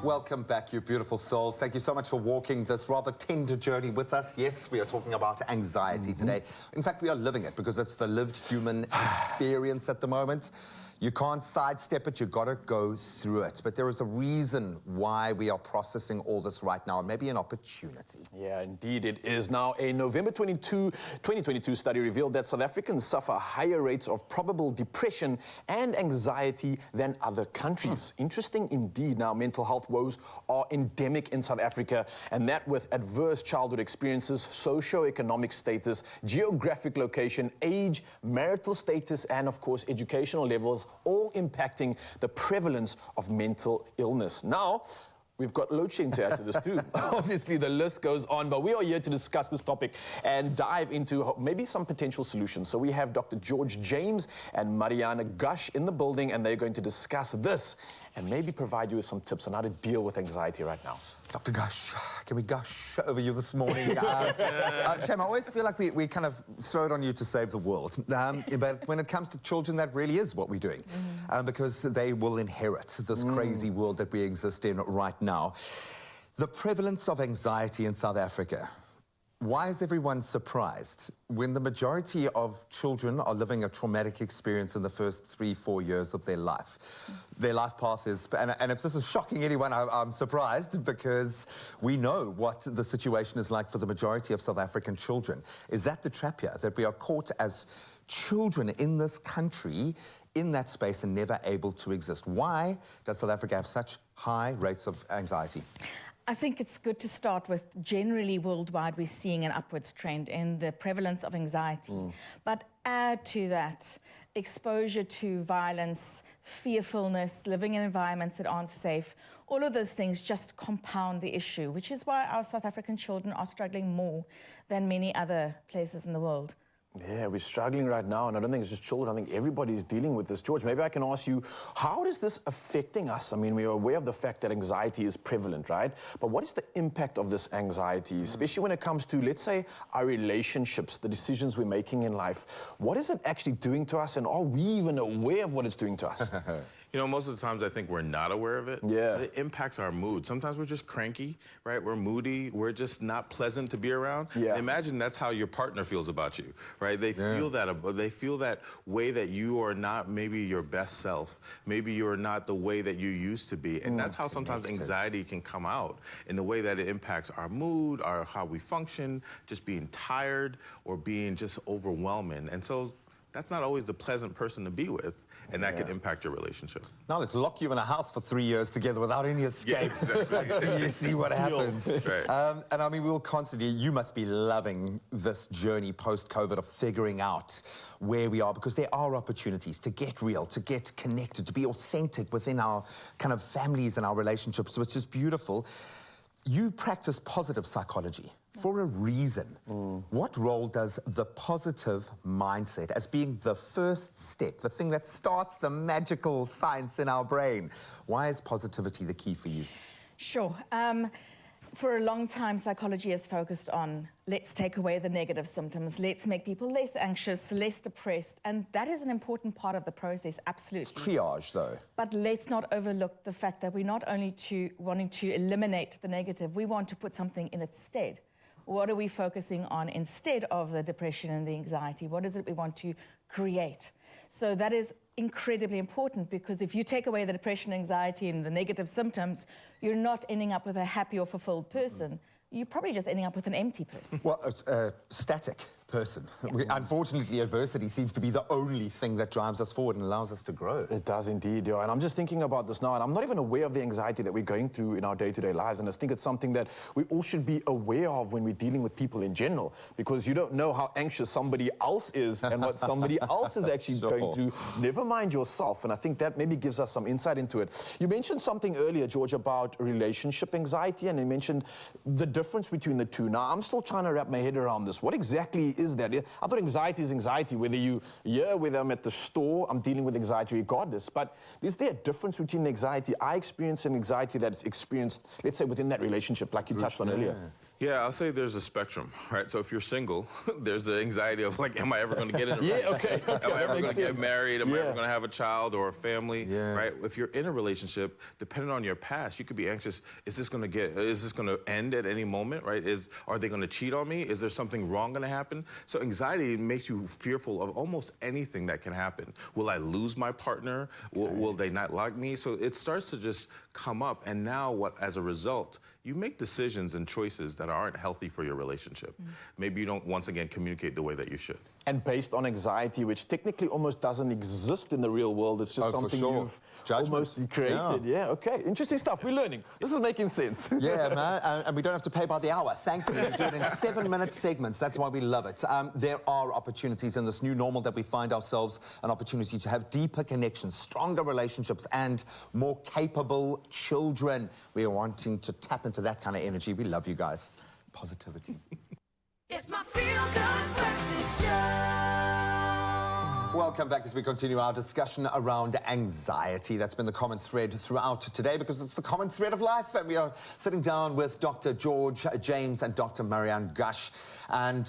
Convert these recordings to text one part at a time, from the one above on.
Welcome back, you beautiful souls. Thank you so much for walking this rather tender journey with us. Yes, we are talking about anxiety today. In fact, we are living it because it's the lived human experience at the moment. You can't sidestep it, you've got to go through it. But there is a reason why we are processing all this right now, and maybe an opportunity. Yeah, indeed it is. Now, a November 2022 study revealed that South Africans suffer higher rates of probable depression and anxiety than other countries. Interesting indeed. Now, mental health woes are endemic in South Africa, and that with adverse childhood experiences, socio-economic status, geographic location, age, marital status, and of course, educational levels, all impacting the prevalence of mental illness. Now, we've got load shedding to add to this too. Obviously, the list goes on, but we are here to discuss this topic and dive into maybe some potential solutions. So we have Dr. George James and Mariana Gush in the building, and they're going to discuss this and maybe provide you with some tips on how to deal with anxiety right now. Dr. Gush, can we gush over you this morning? Shem, I always feel like we kind of throw it on you to save the world. But when it comes to children, that really is what we're doing. Because they will inherit this crazy world that we exist in right now. The prevalence of anxiety in South Africa. Why is everyone surprised when the majority of children are living a traumatic experience in the first 3-4 years of their life? Their life path is, and if this is shocking anyone, I'm surprised, because we know what the situation is like for the majority of South African children. Is that the trap here, that we are caught as children in this country in that space and never able to exist? Why does South Africa have such high rates of anxiety? I think it's good to start with generally worldwide we're seeing an upwards trend in the prevalence of anxiety. But add to that exposure to violence, fearfulness, living in environments that aren't safe. All of those things just compound the issue, which is why our South African children are struggling more than many other places in the world. Yeah, we're struggling right now, and I don't think it's just children. I think everybody is dealing with this. George, maybe I can ask you, how is this affecting us? I mean, we are aware of the fact that anxiety is prevalent, right? But what is the impact of this anxiety, especially when it comes to, let's say, our relationships, the decisions we're making in life? What is it actually doing to us, and are we even aware of what it's doing to us? You know, most of the times I think we're not aware of it. Yeah. But it impacts our mood. Sometimes we're just cranky, right? We're moody. We're just not pleasant to be around. Yeah. Imagine that's how your partner feels about you, right? They feel that. They feel that way that you are not maybe your best self. Maybe you're not the way that you used to be. And that's how sometimes anxiety can come out, in the way that it impacts our mood, how we function, just being tired or being just overwhelming. And so that's not always the pleasant person to be with, and that could impact your relationship. Now let's lock you in a house for 3 years together without any escape. And see what happens. Right. And I mean, we will constantly, you must be loving this journey post-COVID of figuring out where we are, because there are opportunities to get real, to get connected, to be authentic within our kind of families and our relationships, which is beautiful. You practice positive psychology for a reason. What role does the positive mindset, as being the first step, the thing that starts the magical science in our brain, why is positivity the key for you? Sure. For a long time, psychology has focused on, let's take away the negative symptoms, let's make people less anxious, less depressed, and that is an important part of the process, absolutely. It's triage, though. But let's not overlook the fact that we're not only wanting to eliminate the negative, we want to put something in its stead. What are we focusing on instead of the depression and the anxiety? What is it we want to create? So that is incredibly important, because if you take away the depression, anxiety, and the negative symptoms, you're not ending up with a happy or fulfilled person. You're probably just ending up with an empty person. Well, a static person. Unfortunately, adversity seems to be the only thing that drives us forward and allows us to grow. It does indeed, yeah. And I'm just thinking about this now, and I'm not even aware of the anxiety that we're going through in our day-to-day lives. And I think it's something that we all should be aware of when we're dealing with people in general, because you don't know how anxious somebody else is and what somebody else is actually going through, never mind yourself. And I think that maybe gives us some insight into it. You mentioned something earlier, George, about relationship anxiety, and you mentioned the difference between the two. Now, I'm still trying to wrap my head around this. What exactly is that? I thought anxiety is anxiety, whether I'm at the store, I'm dealing with anxiety regardless. But is there a difference between the anxiety I experience and anxiety that's experienced, let's say, within that relationship, like you touched on earlier? Yeah, I'll say there's a spectrum, right? So if you're single, there's the anxiety of like, am I ever going to get in a relationship? Am I ever going to get married? Am I ever going to have a child or a family? Right? If you're in a relationship, depending on your past, you could be anxious. Is this going to end at any moment? Right? Are they going to cheat on me? Is there something wrong going to happen? So anxiety makes you fearful of almost anything that can happen. Will I lose my partner? Will they not like me? So it starts to just come up, and now as a result, you make decisions and choices that aren't healthy for your relationship. Maybe you don't, once again, communicate the way that you should. And based on anxiety, which technically almost doesn't exist in the real world. It's just something you've almost created. Yeah, okay. Interesting stuff. We're learning. This is making sense. Yeah, man. And we don't have to pay by the hour. Thankfully, we do it in 7-minute segments. That's why we love it. There are opportunities in this new normal that we find ourselves, an opportunity to have deeper connections, stronger relationships, and more capable children. We are wanting to tap into that kind of energy. We love you guys. Positivity. It's my feel-good breakfast show. Welcome back as we continue our discussion around anxiety. That's been the common thread throughout today because it's the common thread of life. And we are sitting down with Dr. George James and Dr. Marianne Gush and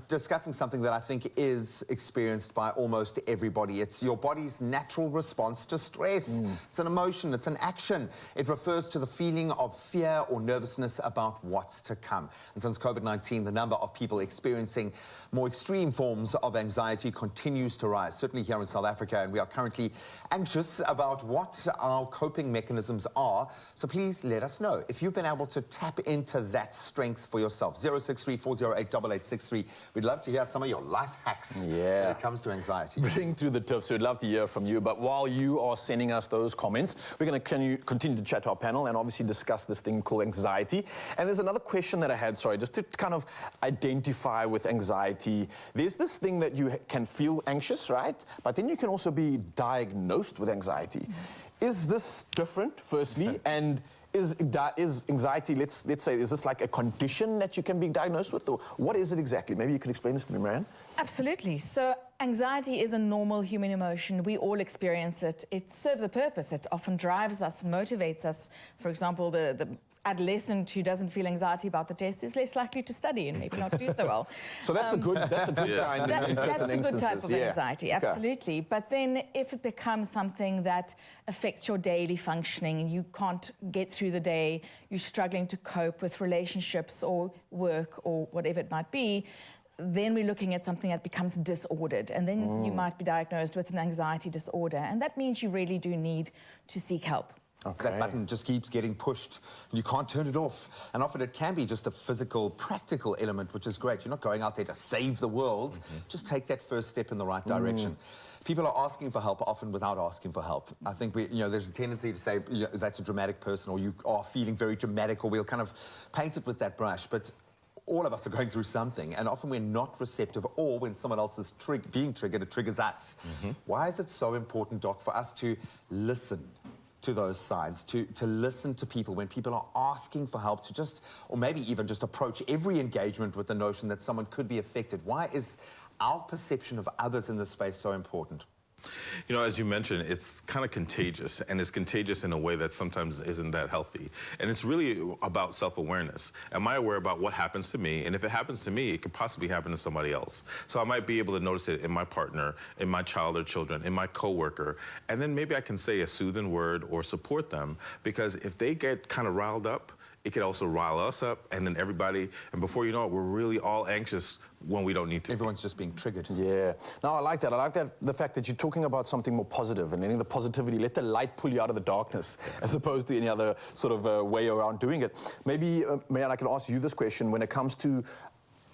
discussing something that I think is experienced by almost everybody. It's your body's natural response to stress. It's an emotion, it's an action. It refers to the feeling of fear or nervousness about what's to come. And since COVID-19, the number of people experiencing more extreme forms of anxiety continues to rise, certainly here in South Africa, and we are currently anxious about what our coping mechanisms are. So please let us know if you've been able to tap into that strength for yourself. 063-408-8863. We'd love to hear some of your life hacks when it comes to anxiety. Bring through the tips. We'd love to hear from you. But while you are sending us those comments, we're going to continue to chat to our panel and obviously discuss this thing called anxiety. And there's another question that I had, just to kind of identify with anxiety. There's this thing that you can feel anxious, right? But then you can also be diagnosed with anxiety. Is this different, firstly? And is anxiety, let's say, is this like a condition that you can be diagnosed with? Or what is it exactly? Maybe you could explain this to me, Marianne. Absolutely. So anxiety is a normal human emotion. We all experience it. It serves a purpose. It often drives us and motivates us. For example, the adolescent who doesn't feel anxiety about the test is less likely to study and maybe not do so well. So that's a good kind in certain that's the good type of yeah. anxiety, absolutely. But then if it becomes something that affects your daily functioning and you can't get through the day, you're struggling to cope with relationships or work or whatever it might be, then we're looking at something that becomes disordered, and then you might be diagnosed with an anxiety disorder, and that means you really do need to seek help. That button just keeps getting pushed and you can't turn it off. And often it can be just a physical, practical element, which is great. You're not going out there to save the world. Just take that first step in the right direction. People are asking for help, often without asking for help. I think there's a tendency to say, that's a dramatic person, or you are feeling very dramatic, or we'll kind of paint it with that brush. But all of us are going through something, and often we're not receptive, or when someone else is being triggered, it triggers us. Why is it so important, Doc, for us to listen to those signs, to listen to people when people are asking for help, to just, or maybe even just approach every engagement with the notion that someone could be affected? Why is our perception of others in this space so important? You know, as you mentioned, it's kind of contagious, and it's contagious in a way that sometimes isn't that healthy. And it's really about self-awareness. Am I aware about what happens to me? And if it happens to me, it could possibly happen to somebody else. So I might be able to notice it in my partner, in my child or children, in my coworker. And then maybe I can say a soothing word or support them, because if they get kind of riled up, it could also rile us up, and then everybody, and before you know it, we're really all anxious when we don't need to. Everyone's just being triggered. Yeah. No, I like that. I like that, the fact that you're talking about something more positive and letting the positivity, let the light pull you out of the darkness, as opposed to any other sort of way around doing it. Maybe, Marianne, I can ask you this question when it comes to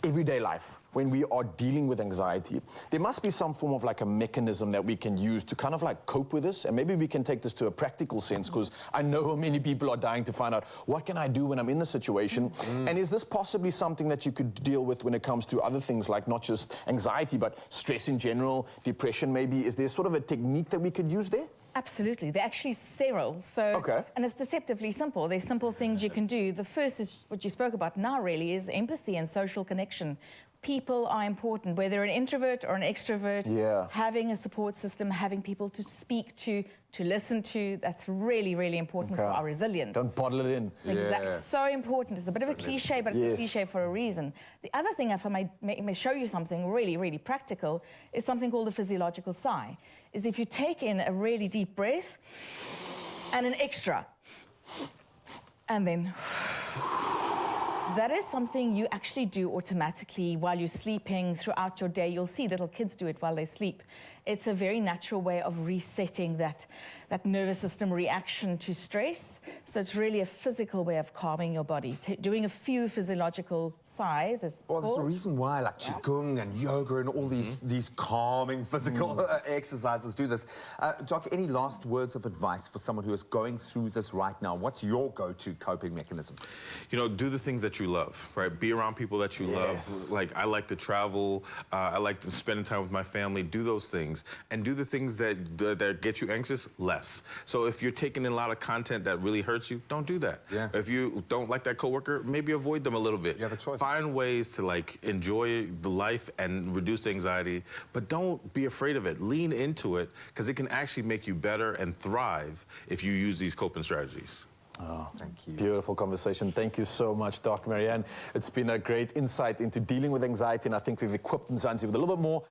everyday life, when we are dealing with anxiety. There must be some form of like a mechanism that we can use to kind of like cope with this, and maybe we can take this to a practical sense, because I know many people are dying to find out, what can I do when I'm in the situation? And is this possibly something that you could deal with when it comes to other things, like not just anxiety, but stress in general, depression maybe? Is there sort of a technique that we could use there? Absolutely. There are actually several. So, and it's deceptively simple. There's simple things you can do. The first is what you spoke about now, really, is empathy and social connection. people are important, whether an introvert or an extrovert. Yeah. Having a support system, having people to speak to listen to, that's really, really important for our resilience. Don't bottle it in. Exactly. So important. It's a bit of a cliche, but it's a cliche for a reason. The other thing, if I may show you something really, really practical, is something called the physiological sigh. Is if you take in a really deep breath and an extra, and then that is something you actually do automatically while you're sleeping throughout your day. You'll see little kids do it while they sleep. It's a very natural way of resetting that nervous system reaction to stress. So it's really a physical way of calming your body. Doing a few physiological sighs. Well, there's a reason why, like Qigong and yoga and all these calming physical exercises do this. Doc, any last words of advice for someone who is going through this right now? What's your go-to coping mechanism? You know, do the things that you love, right? Be around people that you love. Like, I like to travel. I like to spend time with my family. Do those things. And do the things that get you anxious less. So if you're taking in a lot of content that really hurts you, don't do that. Yeah. If you don't like that coworker, maybe avoid them a little bit. You have a choice. Find ways to like enjoy the life and reduce anxiety, but don't be afraid of it. Lean into it, because it can actually make you better and thrive if you use these coping strategies. Oh, thank you. Beautiful conversation. Thank you so much, Doc Marianne. It's been a great insight into dealing with anxiety, and I think we've equipped Nzansi with a little bit more